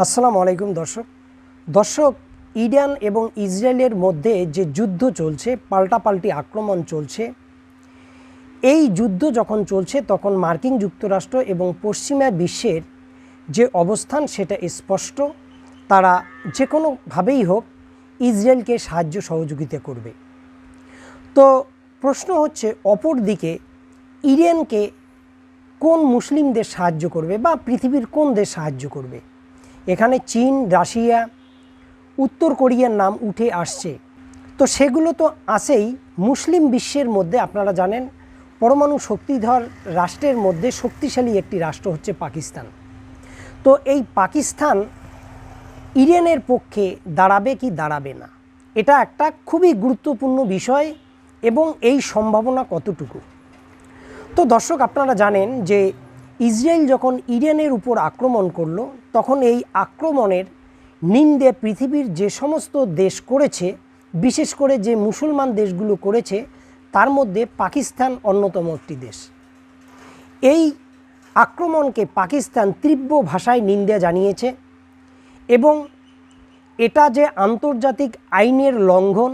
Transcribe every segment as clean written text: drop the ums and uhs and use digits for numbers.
আসসালামু আলাইকুম দর্শক ইরান এবং ইসরায়েলের মধ্যে যে যুদ্ধ চলছে, পাল্টাপাল্টি আক্রমণ চলছে, এই যুদ্ধ যখন চলছে তখন মার্কিন যুক্তরাষ্ট্র এবং পশ্চিমা বিশ্বের যে অবস্থান সেটা স্পষ্ট। তারা যে কোনোভাবেই হোক ইসরায়েলকে সাহায্য সহযোগিতা করবে। তো প্রশ্ন হচ্ছে, অপর দিকে ইরানকে কোন মুসলিম দেশ সাহায্য করবে বা পৃথিবীর কোন দেশ সাহায্য করবে? এখানে চীন, রাশিয়া, উত্তর কোরিয়ার নাম উঠে আসছে। তো সেগুলো তো আছেই। মুসলিম বিশ্বের মধ্যে আপনারা জানেন পরমাণু শক্তিধর রাষ্ট্রের মধ্যে শক্তিশালী একটি রাষ্ট্র হচ্ছে পাকিস্তান। তো এই পাকিস্তান ইরানের পক্ষে দাঁড়াবে কি দাঁড়াবে না, এটা একটা খুবই গুরুত্বপূর্ণ বিষয় এবং এই সম্ভাবনা কতটুকু। তো দর্শক, আপনারা জানেন যে ইসরায়েল যখন ইরানের উপর আক্রমণ করলো তখন এই আক্রমণের নিন্দে পৃথিবীর যে সমস্ত দেশ করেছে, বিশেষ করে যে মুসলমান দেশগুলো করেছে, তার মধ্যে পাকিস্তান অন্যতম একটি দেশ। এই আক্রমণকে পাকিস্তান তীব্র ভাষায় নিন্দা জানিয়েছে এবং এটা যে আন্তর্জাতিক আইনের লঙ্ঘন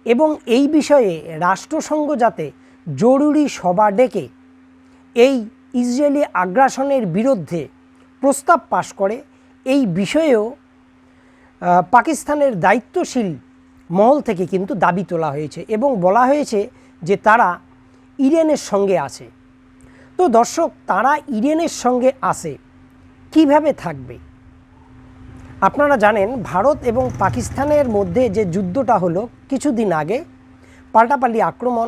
এবং এই বিষয়ে রাষ্ট্রসংঘ যাতে জরুরি সভা ডেকে এই ইসরায়েলি আগ্রাসনের বিরুদ্ধে প্রস্তাব পাশ করে, এই বিষয়েও পাকিস্তানের দায়িত্বশীল মহল থেকে কিন্তু দাবি তোলা হয়েছে এবং বলা হয়েছে যে তারা ইরানের সঙ্গে আছে। তো দর্শক, তারা ইরানের সঙ্গে আছে, কিভাবে থাকবে? আপনারা জানেন ভারত এবং পাকিস্তানের মধ্যে যে যুদ্ধটা হলো কিছুদিন আগে, পাল্টাপাল্টি আক্রমণ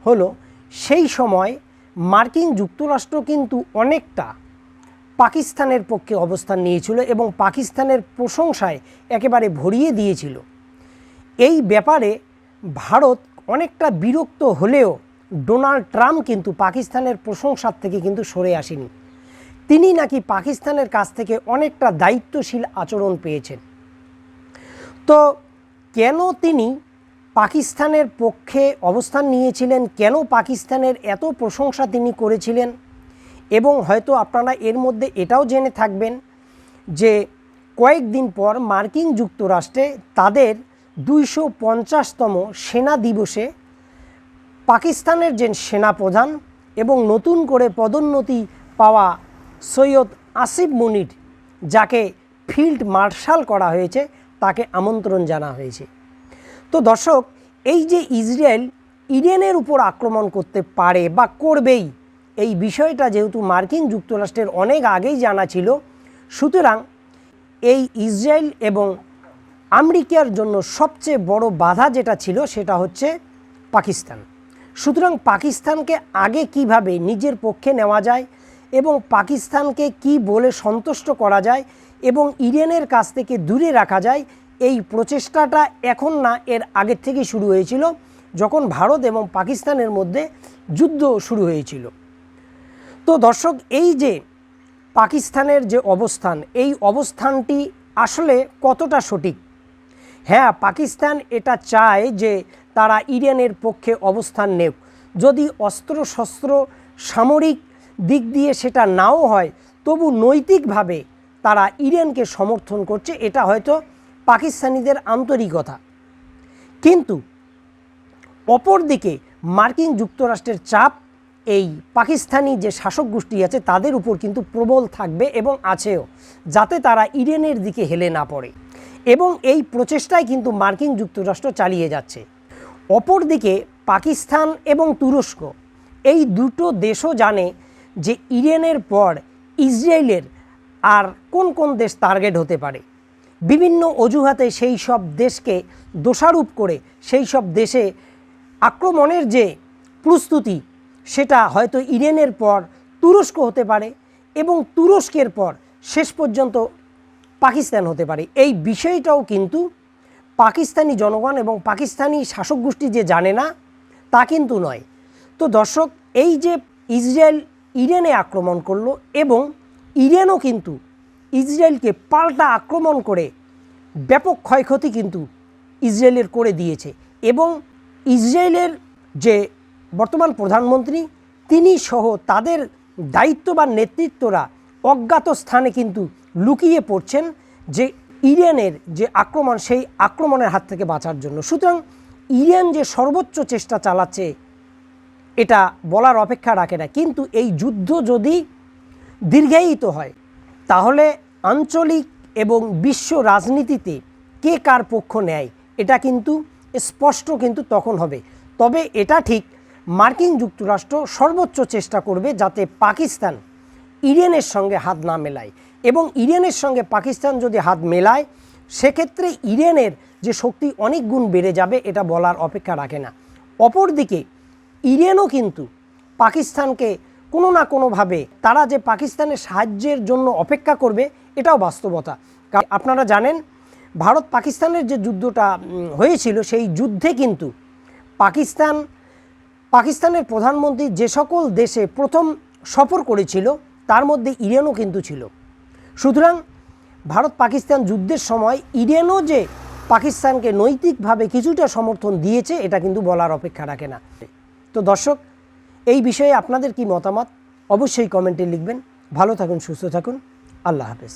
হলো, সেই সময় মার্কিন যুক্তরাষ্ট্র কিন্তু অনেকটা পাকিস্তানের পক্ষে অবস্থান নিয়েছিল এবং পাকিস্তানের প্রশংসায় একেবারে ভরিয়ে দিয়েছিল। এই ব্যাপারে ভারত অনেকটা বিরক্ত হলেও ডোনাল্ড ট্রাম্প কিন্তু পাকিস্তানের প্রশংসার থেকে কিন্তু সরে আসেনি। তিনি নাকি পাকিস্তানের কাছ থেকে অনেকটা দায়িত্বশীল আচরণ পেয়েছেন। তো কেন তিনি পাকিস্তানের পক্ষে অবস্থান নিয়েছিলেন, কেন পাকিস্তানের এত প্রশংসা তিনি করেছিলেন? এবং হয়তো আপনারা এর মধ্যে এটাও জেনে থাকবেন যে কয়েকদিন পর মার্কিন যুক্তরাষ্ট্রে তাদের 250তম সেনা দিবসে পাকিস্তানের যে সেনাপ্রধান এবং নতুন করে পদোন্নতি পাওয়া সৈয়দ আসিফ মুনির, যাকে ফিল্ড মার্শাল করা হয়েছে, তাকে আমন্ত্রণ জানা হয়েছে। তো দর্শক, এই যে ইসরায়েল ইরানের উপর আক্রমণ করতে পারে বা করবেই, এই বিষয়টা যেহেতু মার্কিন যুক্তরাষ্ট্রের অনেক আগেই জানা ছিল, সুতরাং এই ইসরায়েল এবং আমেরিকার জন্য সবচেয়ে বড় বাধা যেটা ছিল সেটা হচ্ছে পাকিস্তান। সুতরাং পাকিস্তানকে আগে কিভাবে নিজের পক্ষে নেওয়া যায় এবং পাকিস্তানকে কি বলে সন্তুষ্ট করা যায় এবং ইরানের কাছ থেকে দূরে রাখা যায়, এই প্রচেষ্টাটা এখন না, এর আগের থেকেই শুরু হয়েছিল যখন ভারত এবং পাকিস্তানের মধ্যে যুদ্ধ শুরু হয়েছিল। তো দর্শক, এই যে পাকিস্তানের যে অবস্থান, এই অবস্থানটি আসলে কতটা সঠিক? হ্যাঁ, পাকিস্তান এটা চায় যে তারা ইরানের পক্ষে অবস্থান নেক, যদি অস্ত্রশস্ত্র সামরিক দিক দিয়ে সেটা নাও হয়, তবু নৈতিকভাবে তারা ইরানকে সমর্থন করছে, এটা হয়তো পাকিস্তানিদের আন্তরিকতা। কিন্তু অপরদিকে মার্কিন যুক্তরাষ্ট্রের চাপ এই পাকিস্তানি যে শাসক গোষ্ঠী আছে তাদের উপর কিন্তু প্রবল থাকবে এবং আছেও, যাতে তারা ইরানের দিকে হেলে না পড়ে, এবং এই প্রচেষ্টায় কিন্তু মার্কিন যুক্তরাষ্ট্র চালিয়ে যাচ্ছে। অপরদিকে পাকিস্তান এবং তুরস্ক, এই দুটো দেশও জানে যে ইরানের পর ইসরায়েলের আর কোন কোন দেশ টার্গেট হতে পারে। বিভিন্ন অজুহাতে সেই সব দেশকে দোষারোপ করে সেই সব দেশে আক্রমণের যে প্রস্তুতি, সেটা হয়তো ইরানের পর তুরস্ক হতে পারে এবং তুরস্কের পর শেষ পর্যন্ত পাকিস্তান হতে পারে। এই বিষয়টাও কিন্তু পাকিস্তানি জনগণ এবং পাকিস্তানি শাসক গোষ্ঠী যে জানে না তা কিন্তু নয়। তো দর্শক, এই যে ইসরায়েল ইরানে আক্রমণ করলো এবং ইরানও কিন্তু ইসরায়েলকে পাল্টা আক্রমণ করে ব্যাপক ক্ষয়ক্ষতি কিন্তু ইসরায়েলের করে দিয়েছে, এবং ইসরায়েলের যে বর্তমান প্রধানমন্ত্রী তিনি সহ তাদের দায়িত্ববান নেতৃত্বরা অজ্ঞাত স্থানে কিন্তু লুকিয়ে পড়ছেন যে ইরানের যে আক্রমণ, সেই আক্রমণের হাত থেকে বাঁচার জন্য। সুতরাং ইরান যে সর্বোচ্চ চেষ্টা চালাচ্ছে এটা বলার অপেক্ষা রাখে না। কিন্তু এই যুদ্ধ যদি দীর্ঘায়িত হয় তাহলে আঞ্চলিক এবং বিশ্ব রাজনীতিতে কে কার পক্ষ নেয় এটা কিন্তু স্পষ্ট কিন্তু তখন হবে। তবে এটা ঠিক, মার্কিন যুক্তরাষ্ট্র সর্বোচ্চ চেষ্টা করবে যাতে পাকিস্তান ইরানের সঙ্গে হাত না মেলায়, এবং ইরানের সঙ্গে পাকিস্তান যদি হাত মেলায় সেক্ষেত্রে ইরানের যে শক্তি অনেক গুণ বেড়ে যাবে, এটা বলার অপেক্ষা রাখে না। অপরদিকে ইরানও কিন্তু পাকিস্তানকে কোনো না কোনোভাবে তারা যে পাকিস্তানের সাহায্যের জন্য অপেক্ষা করবে এটাও বাস্তবতা। আপনারা জানেন ভারত পাকিস্তানের যে যুদ্ধটা হয়েছিল সেই যুদ্ধে কিন্তু পাকিস্তানের প্রধানমন্ত্রী যে সকল দেশে প্রথম সফর করেছিল তার মধ্যে ইরানও কিন্তু ছিল। সুতরাং ভারত পাকিস্তান যুদ্ধের সময় ইরানও যে পাকিস্তানকে নৈতিকভাবে কিছুটা সমর্থন দিয়েছে এটা কিন্তু বলার অপেক্ষা রাখে না। তো দর্শক, এই বিষয়ে আপনাদের কি মতামত অবশ্যই কমেন্টে লিখবেন। ভালো থাকুন, সুস্থ থাকুন, আল্লাহ হাফেজ।